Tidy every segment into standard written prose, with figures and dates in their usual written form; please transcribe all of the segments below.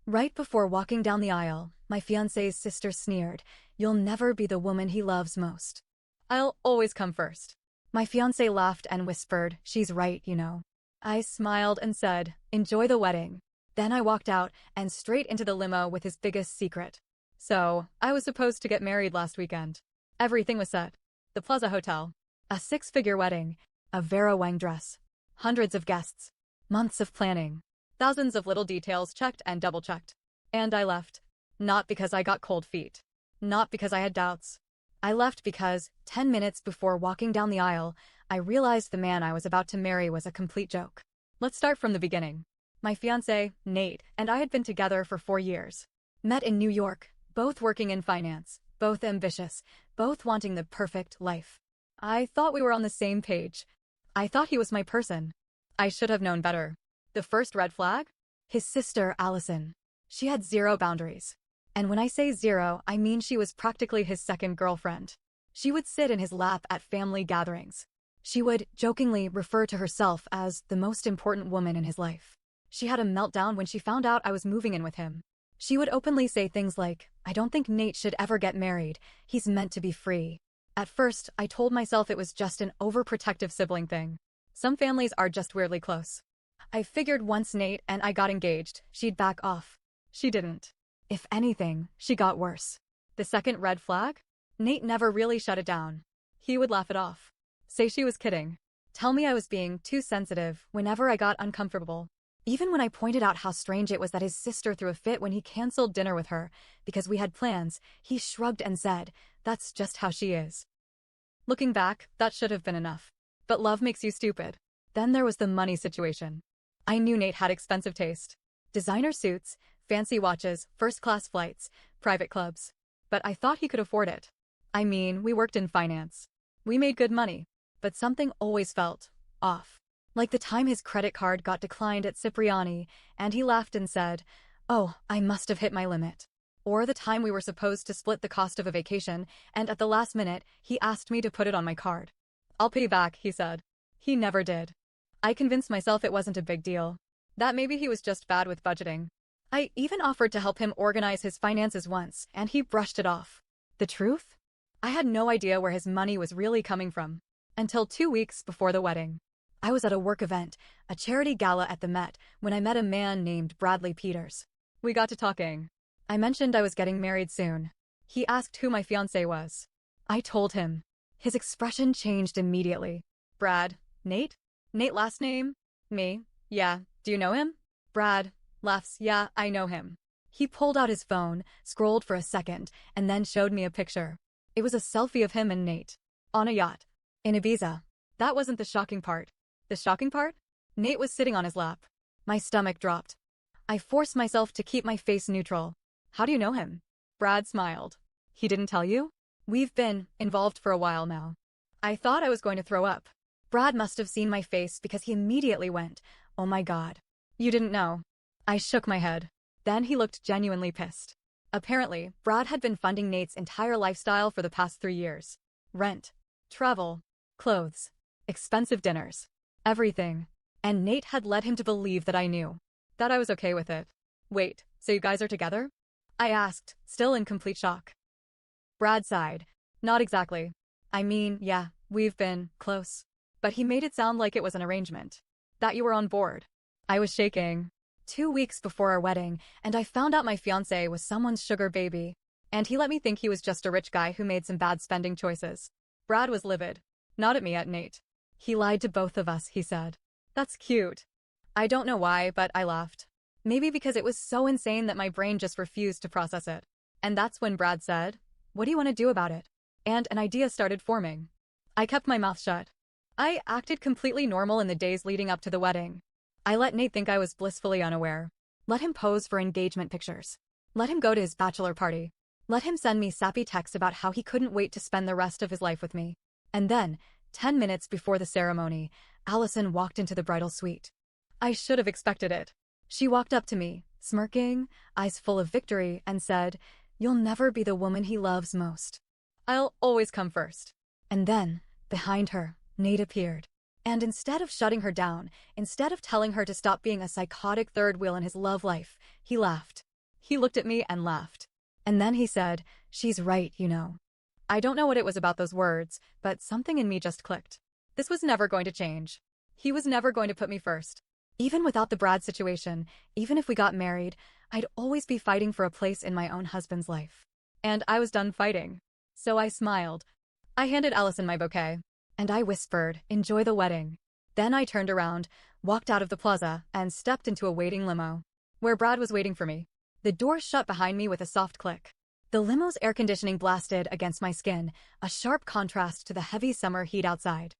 Right before walking down the aisle, my fiancé's sister sneered, "You'll never be the woman he loves most." "I'll always come first." My fiancé laughed and whispered, "She's right, you know." I smiled and said, "Enjoy the wedding." Then I walked out and straight into the limo with his biggest secret. So, I was supposed to get married last weekend. Everything was set. The Plaza Hotel. A six-figure wedding. A Vera Wang dress. Hundreds of guests. Months of planning. Thousands of little details checked and double-checked. And I left. Not because I got cold feet. Not because I had doubts. I left because, 10 minutes before walking down the aisle, I realized the man I was about to marry was a complete joke. Let's start from the beginning. My fiancé, Nate, and I had been together for 4 years. Met in New York, both working in finance, both ambitious, both wanting the perfect life. I thought we were on the same page. I thought he was my person. I should have known better. The first red flag? His sister, Allison. She had zero boundaries. And when I say zero, I mean she was practically his second girlfriend. She would sit in his lap at family gatherings. She would jokingly refer to herself as the most important woman in his life. She had a meltdown when she found out I was moving in with him. She would openly say things like, "I don't think Nate should ever get married. He's meant to be free." At first, I told myself it was just an overprotective sibling thing. Some families are just weirdly close. I figured once Nate and I got engaged, she'd back off. She didn't. If anything, she got worse. The second red flag? Nate never really shut it down. He would laugh it off. Say she was kidding. Tell me I was being too sensitive whenever I got uncomfortable. Even when I pointed out how strange it was that his sister threw a fit when he canceled dinner with her because we had plans, he shrugged and said, "That's just how she is." Looking back, that should have been enough. But love makes you stupid. Then there was the money situation. I knew Nate had expensive taste. Designer suits, fancy watches, first-class flights, private clubs. But I thought he could afford it. I mean, we worked in finance. We made good money. But something always felt off. Like the time his credit card got declined at Cipriani, and he laughed and said, "Oh, I must have hit my limit." Or the time we were supposed to split the cost of a vacation, and at the last minute, he asked me to put it on my card. "I'll pay back," he said. He never did. I convinced myself it wasn't a big deal. That maybe he was just bad with budgeting. I even offered to help him organize his finances once, and he brushed it off. The truth? I had no idea where his money was really coming from. Until 2 weeks before the wedding. I was at a work event, a charity gala at the Met, when I met a man named Bradley Peters. We got to talking. I mentioned I was getting married soon. He asked who my fiancé was. I told him. His expression changed immediately. "Brad, Nate? Nate last name? Me? Yeah, do you know him?" Brad laughs, "Yeah, I know him." He pulled out his phone, scrolled for a second, and then showed me a picture. It was a selfie of him and Nate. On a yacht. In Ibiza. That wasn't the shocking part. The shocking part? Nate was sitting on his lap. My stomach dropped. I forced myself to keep my face neutral. "How do you know him?" Brad smiled. "He didn't tell you?" "We've been involved for a while now." I thought I was going to throw up. Brad must have seen my face because he immediately went, "Oh my God. You didn't know." I shook my head. Then he looked genuinely pissed. Apparently, Brad had been funding Nate's entire lifestyle for the past 3 years. Rent, travel, clothes, expensive dinners. Everything. And Nate had led him to believe that I knew. That I was okay with it. "Wait, so you guys are together?" I asked, still in complete shock. Brad sighed. "Not exactly. I mean, yeah, we've been close." But he made it sound like it was an arrangement. "That you were on board." I was shaking. 2 weeks before our wedding, and I found out my fiancé was someone's sugar baby. And he let me think he was just a rich guy who made some bad spending choices. Brad was livid. Not at me, at Nate. "He lied to both of us," he said. "That's cute." I don't know why, but I laughed. Maybe because it was so insane that my brain just refused to process it. And that's when Brad said, "What do you want to do about it?" And an idea started forming. I kept my mouth shut. I acted completely normal in the days leading up to the wedding. I let Nate think I was blissfully unaware. Let him pose for engagement pictures. Let him go to his bachelor party. Let him send me sappy texts about how he couldn't wait to spend the rest of his life with me. And then, 10 minutes before the ceremony, Allison walked into the bridal suite. I should have expected it. She walked up to me, smirking, eyes full of victory, and said, "You'll never be the woman he loves most. I'll always come first." And then, behind her, Nate appeared. And instead of shutting her down, instead of telling her to stop being a psychotic third wheel in his love life, he laughed. He looked at me and laughed. And then he said, "She's right, you know." I don't know what it was about those words, but something in me just clicked. This was never going to change. He was never going to put me first. Even without the Brad situation, even if we got married, I'd always be fighting for a place in my own husband's life. And I was done fighting. So I smiled. I handed Allison my bouquet. And I whispered, "Enjoy the wedding." Then I turned around, walked out of the plaza, and stepped into a waiting limo, where Brad was waiting for me. The door shut behind me with a soft click. The limo's air conditioning blasted against my skin, a sharp contrast to the heavy summer heat outside.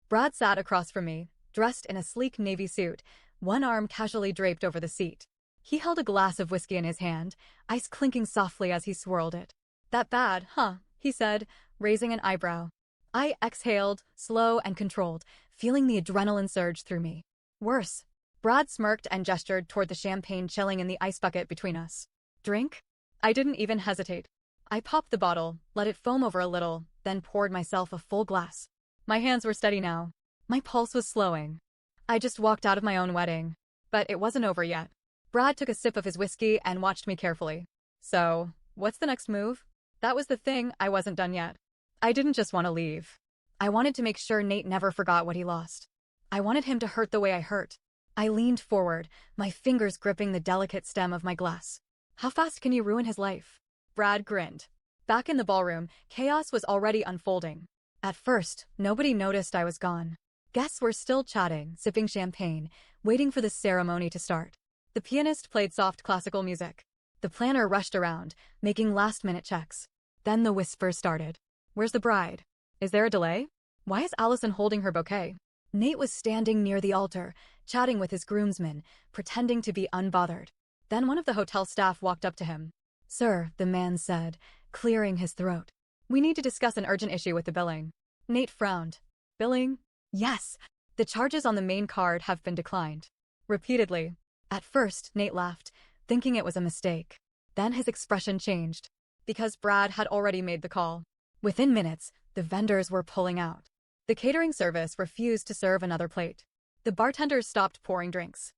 Brad sat across from me, dressed in a sleek navy suit, one arm casually draped over the seat. He held a glass of whiskey in his hand, ice clinking softly as he swirled it. "That bad, huh?" he said, raising an eyebrow. I exhaled, slow and controlled, feeling the adrenaline surge through me. "Worse." Brad smirked and gestured toward the champagne chilling in the ice bucket between us. "Drink?" I didn't even hesitate. I popped the bottle, let it foam over a little, then poured myself a full glass. My hands were steady now. My pulse was slowing. I just walked out of my own wedding. But it wasn't over yet. Brad took a sip of his whiskey and watched me carefully. "So, what's the next move?" That was the thing, I wasn't done yet. I didn't just want to leave. I wanted to make sure Nate never forgot what he lost. I wanted him to hurt the way I hurt. I leaned forward, my fingers gripping the delicate stem of my glass. "How fast can you ruin his life?" Brad grinned. Back in the ballroom, chaos was already unfolding. At first, nobody noticed I was gone. Guests were still chatting, sipping champagne, waiting for the ceremony to start. The pianist played soft classical music. The planner rushed around, making last-minute checks. Then the whispers started. "Where's the bride? Is there a delay? Why is Allison holding her bouquet?" Nate was standing near the altar, chatting with his groomsmen, pretending to be unbothered. Then one of the hotel staff walked up to him. "Sir," the man said, clearing his throat. "We need to discuss an urgent issue with the billing." Nate frowned. "Billing?" "Yes. The charges on the main card have been declined." Repeatedly. At first, Nate laughed, thinking it was a mistake. Then his expression changed. Because Brad had already made the call. Within minutes, the vendors were pulling out. The catering service refused to serve another plate. The bartenders stopped pouring drinks.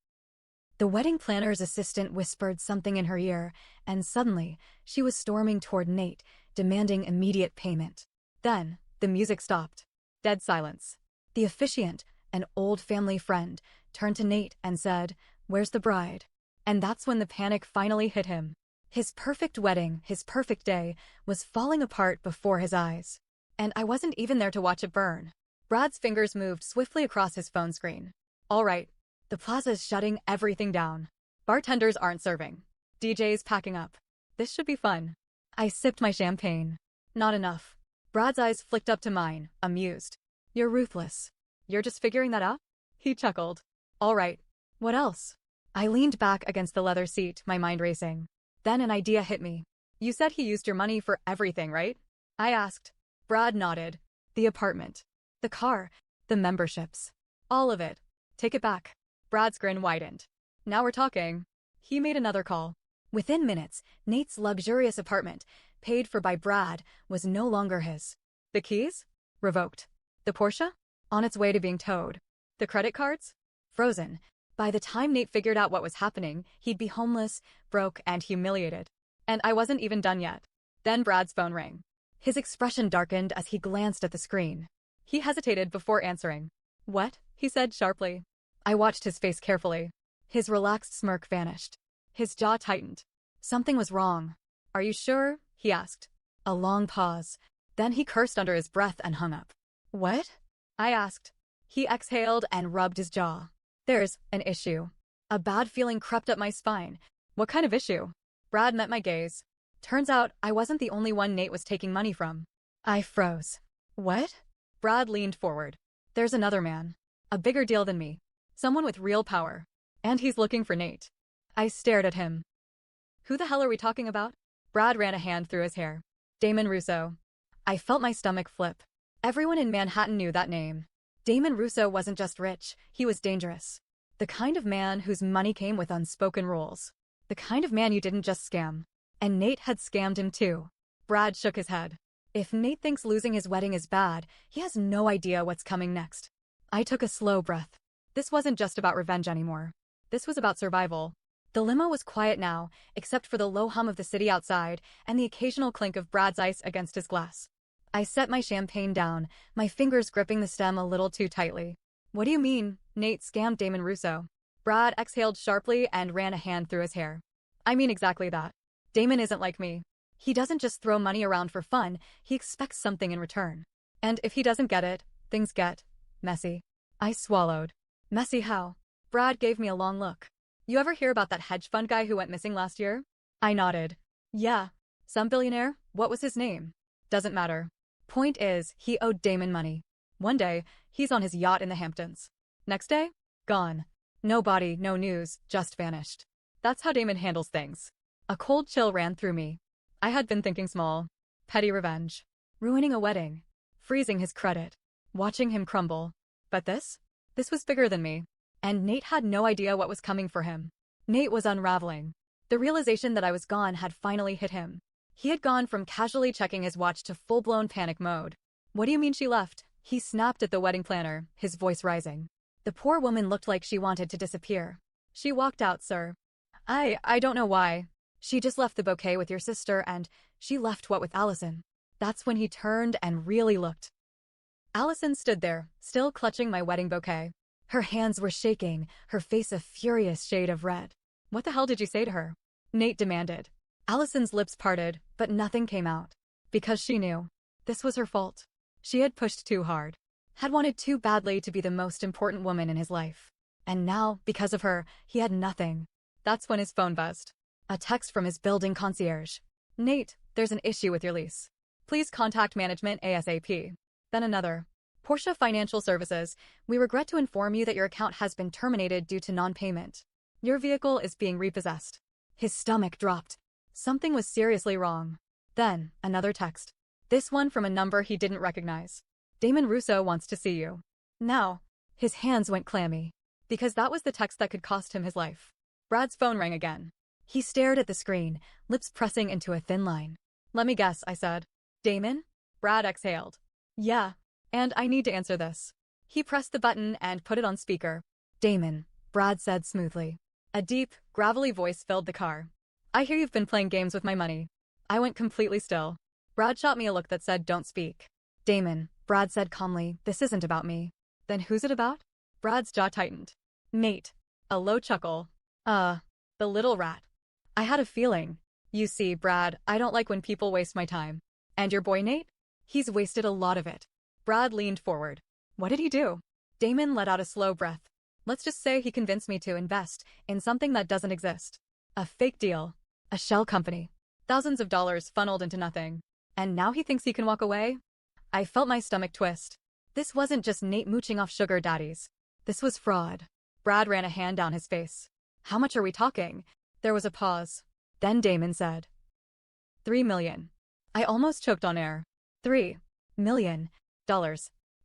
The wedding planner's assistant whispered something in her ear, and suddenly, she was storming toward Nate, demanding immediate payment. Then, the music stopped. Dead silence. The officiant, an old family friend, turned to Nate and said, "Where's the bride?" And that's when the panic finally hit him. His perfect wedding, his perfect day, was falling apart before his eyes. And I wasn't even there to watch it burn. Brad's fingers moved swiftly across his phone screen. "All right. The plaza's shutting everything down. Bartenders aren't serving. DJ's packing up. This should be fun." I sipped my champagne. "Not enough." Brad's eyes flicked up to mine, amused. "You're ruthless. You're just figuring that out?" He chuckled. "All right. What else?" I leaned back against the leather seat, my mind racing. Then an idea hit me. "You said he used your money for everything, right?" I asked. Brad nodded. "The apartment. The car. The memberships. All of it. Take it back." Brad's grin widened. "Now we're talking." He made another call. Within minutes, Nate's luxurious apartment, paid for by Brad, was no longer his. The keys? Revoked. The Porsche? On its way to being towed. The credit cards? Frozen. By the time Nate figured out what was happening, he'd be homeless, broke, and humiliated. And I wasn't even done yet. Then Brad's phone rang. His expression darkened as he glanced at the screen. He hesitated before answering. "What?" he said sharply. I watched his face carefully. His relaxed smirk vanished. His jaw tightened. Something was wrong. "Are you sure?" he asked. A long pause. Then he cursed under his breath and hung up. "What?" I asked. He exhaled and rubbed his jaw. "There's an issue." A bad feeling crept up my spine. "What kind of issue?" Brad met my gaze. Turns out I wasn't the only one Nate was taking money from. I froze. "What?" Brad leaned forward. "There's another man. A bigger deal than me. Someone with real power. And he's looking for Nate." I stared at him. "Who the hell are we talking about?" Brad ran a hand through his hair. "Damon Russo." I felt my stomach flip. Everyone in Manhattan knew that name. Damon Russo wasn't just rich, he was dangerous. The kind of man whose money came with unspoken rules. The kind of man you didn't just scam. And Nate had scammed him too. Brad shook his head. If Nate thinks losing his wedding is bad, he has no idea what's coming next. I took a slow breath. This wasn't just about revenge anymore. This was about survival. The limo was quiet now, except for the low hum of the city outside and the occasional clink of Brad's ice against his glass. I set my champagne down, my fingers gripping the stem a little too tightly. What do you mean? Nate scammed Damon Russo. Brad exhaled sharply and ran a hand through his hair. I mean exactly that. Damon isn't like me. He doesn't just throw money around for fun, he expects something in return. And if he doesn't get it, things get messy. I swallowed. Messy how? Brad gave me a long look. You ever hear about that hedge fund guy who went missing last year? I nodded. Yeah. Some billionaire? What was his name? Doesn't matter. Point is, he owed Damon money. One day, he's on his yacht in the Hamptons. Next day? Gone. No body, no news, just vanished. That's how Damon handles things. A cold chill ran through me. I had been thinking small. Petty revenge. Ruining a wedding. Freezing his credit. Watching him crumble. But this? This was bigger than me. And Nate had no idea what was coming for him. Nate was unraveling. The realization that I was gone had finally hit him. He had gone from casually checking his watch to full-blown panic mode. What do you mean she left? He snapped at the wedding planner, his voice rising. The poor woman looked like she wanted to disappear. She walked out, sir. I don't know why. She just left the bouquet with your sister and she left what with Allison. That's when he turned and really looked. Allison stood there, still clutching my wedding bouquet. Her hands were shaking, her face a furious shade of red. What the hell did you say to her? Nate demanded. Allison's lips parted, but nothing came out. Because she knew. This was her fault. She had pushed too hard. Had wanted too badly to be the most important woman in his life. And now, because of her, he had nothing. That's when his phone buzzed. A text from his building concierge. Nate, there's an issue with your lease. Please contact management ASAP. Then another. Portia Financial Services, we regret to inform you that your account has been terminated due to non-payment. Your vehicle is being repossessed. His stomach dropped. Something was seriously wrong. Then, another text. This one from a number he didn't recognize. Damon Russo wants to see you. Now. His hands went clammy. Because that was the text that could cost him his life. Brad's phone rang again. He stared at the screen, lips pressing into a thin line. Let me guess, I said. Damon? Brad exhaled. Yeah. And I need to answer this. He pressed the button and put it on speaker. Damon, Brad said smoothly. A deep, gravelly voice filled the car. I hear you've been playing games with my money. I went completely still. Brad shot me a look that said don't speak. Damon, Brad said calmly, this isn't about me. Then who's it about? Brad's jaw tightened. Nate. A low chuckle. The little rat. I had a feeling. You see, Brad, I don't like when people waste my time. And your boy Nate? He's wasted a lot of it. Brad leaned forward. What did he do? Damon let out a slow breath. Let's just say he convinced me to invest in something that doesn't exist. A fake deal. A shell company. Thousands of dollars funneled into nothing. And now he thinks he can walk away? I felt my stomach twist. This wasn't just Nate mooching off sugar daddies. This was fraud. Brad ran a hand down his face. How much are we talking? There was a pause. Then Damon said. 3 million. I almost choked on air. $3 million.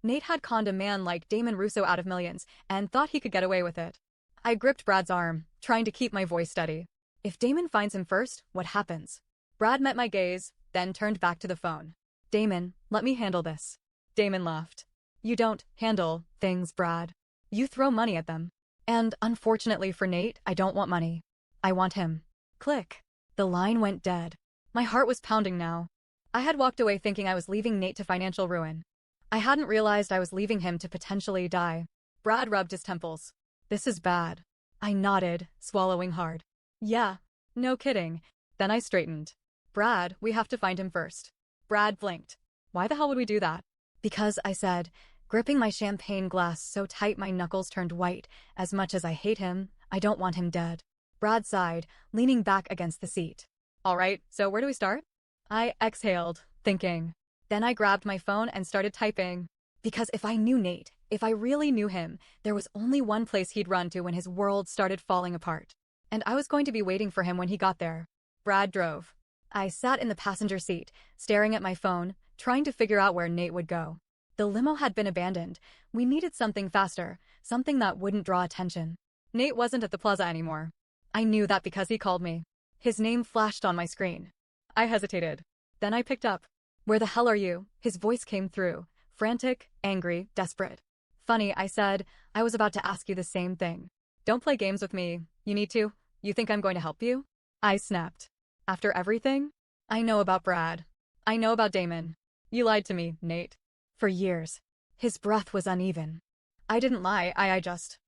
Nate had conned a man like Damon Russo out of millions and thought he could get away with it. I gripped Brad's arm, trying to keep my voice steady. If Damon finds him first, what happens? Brad met my gaze, then turned back to the phone. Damon, let me handle this. Damon laughed. You don't handle things, Brad. You throw money at them. And unfortunately for Nate, I don't want money. I want him. Click. The line went dead. My heart was pounding now. I had walked away thinking I was leaving Nate to financial ruin. I hadn't realized I was leaving him to potentially die. Brad rubbed his temples. This is bad. I nodded, swallowing hard. Yeah, no kidding. Then I straightened. Brad, we have to find him first. Brad blinked. Why the hell would we do that? Because, I said, gripping my champagne glass so tight my knuckles turned white. As much as I hate him, I don't want him dead. Brad sighed, leaning back against the seat. All right, so where do we start? I exhaled, thinking. Then I grabbed my phone and started typing. Because if I knew Nate, if I really knew him, there was only one place he'd run to when his world started falling apart. And I was going to be waiting for him when he got there. Brad drove. I sat in the passenger seat, staring at my phone, trying to figure out where Nate would go. The limo had been abandoned. We needed something faster, something that wouldn't draw attention. Nate wasn't at the plaza anymore. I knew that because he called me. His name flashed on my screen. I hesitated. Then I picked up. Where the hell are you? His voice came through, frantic, angry, desperate. Funny, I said, I was about to ask you the same thing. Don't play games with me. You need to You think I'm going to help you? I snapped. After everything? I know about Brad. I know about Damon. You lied to me, Nate. For years. His breath was uneven. I didn't lie, I just.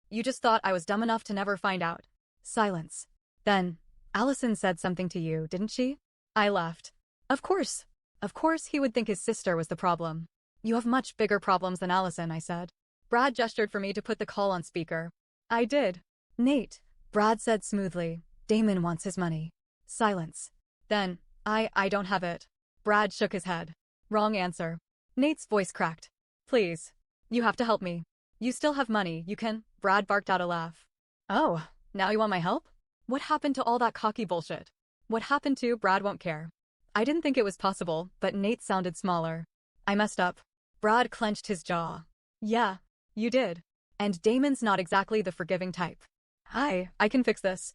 You just thought I was dumb enough to never find out. Silence. Then, Allison said something to you, didn't she? I laughed. Of course. Of course he would think his sister was the problem. You have much bigger problems than Allison, I said. Brad gestured for me to put the call on speaker. I did. Nate, Brad said smoothly. Damon wants his money. Silence. Then, I don't have it. Brad shook his head. Wrong answer. Nate's voice cracked. Please. You have to help me. You still have money, you can. Brad barked out a laugh. Oh, now you want my help? What happened to all that cocky bullshit? What happened to Brad won't care. I didn't think it was possible, but Nate sounded smaller. I messed up. Brad clenched his jaw. Yeah, you did. And Damon's not exactly the forgiving type. I can fix this.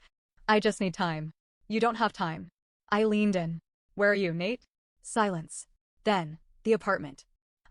I just need time. You don't have time. I leaned in. Where are you, Nate? Silence. Then, the apartment.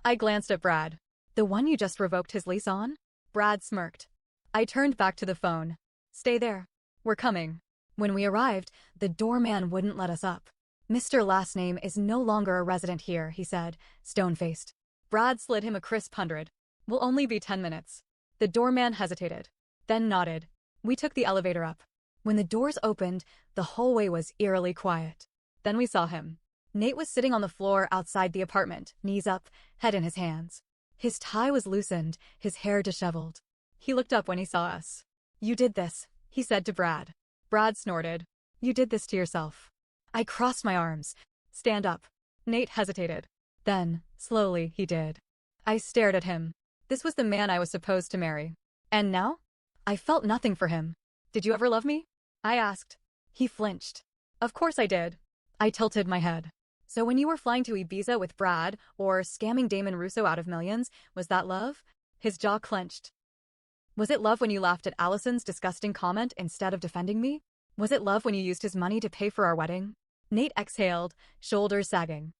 I glanced at Brad. The one you just revoked his lease on? Brad smirked. I turned back to the phone. Stay there. We're coming. When we arrived, the doorman wouldn't let us up. Mr. Last Name is no longer a resident here, he said, stone-faced. Brad slid him a crisp 100. We'll only be 10 minutes. The doorman hesitated, then nodded. We took the elevator up. When the doors opened, the hallway was eerily quiet. Then we saw him. Nate was sitting on the floor outside the apartment, knees up, head in his hands. His tie was loosened, his hair disheveled. He looked up when he saw us. You did this, he said to Brad. Brad snorted. You did this to yourself. I crossed my arms. Stand up. Nate hesitated. Then, slowly, he did. I stared at him. This was the man I was supposed to marry. And now? I felt nothing for him. Did you ever love me? I asked. He flinched. Of course I did. I tilted my head. So when you were flying to Ibiza with Brad, or scamming Damon Russo out of millions, was that love? His jaw clenched. Was it love when you laughed at Allison's disgusting comment instead of defending me? Was it love when you used his money to pay for our wedding? Nate exhaled, shoulders sagging.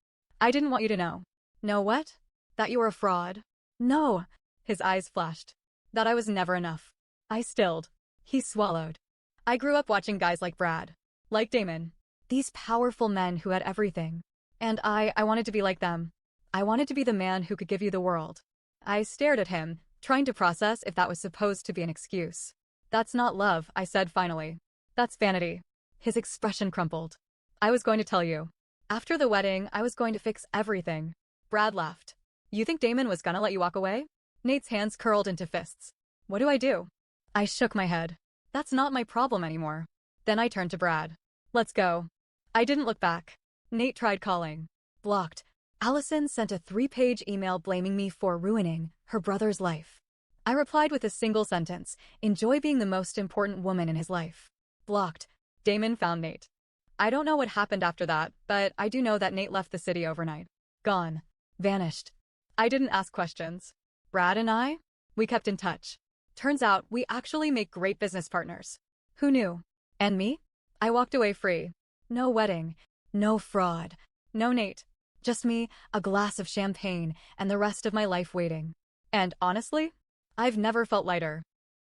I didn't want you to know. Know what? That you were a fraud. No. His eyes flashed. That I was never enough. I stilled. He swallowed. I grew up watching guys like Brad. Like Damon. These powerful men who had everything. And I wanted to be like them. I wanted to be the man who could give you the world. I stared at him, trying to process if that was supposed to be an excuse. That's not love, I said finally. That's vanity. His expression crumpled. I was going to tell you. After the wedding, I was going to fix everything. Brad laughed. You think Damon was gonna let you walk away? Nate's hands curled into fists. What do I do? I shook my head. That's not my problem anymore. Then I turned to Brad. Let's go. I didn't look back. Nate tried calling. Blocked. Allison sent a 3-page email blaming me for ruining her brother's life. I replied with a single sentence, enjoy being the most important woman in his life. Blocked. Damon found Nate. I don't know what happened after that, but I do know that Nate left the city overnight. Gone. Vanished. I didn't ask questions. Brad and I? We kept in touch. Turns out we actually make great business partners. Who knew? And me? I walked away free. No wedding. No fraud. No Nate. Just me, a glass of champagne, and the rest of my life waiting. And honestly, I've never felt lighter.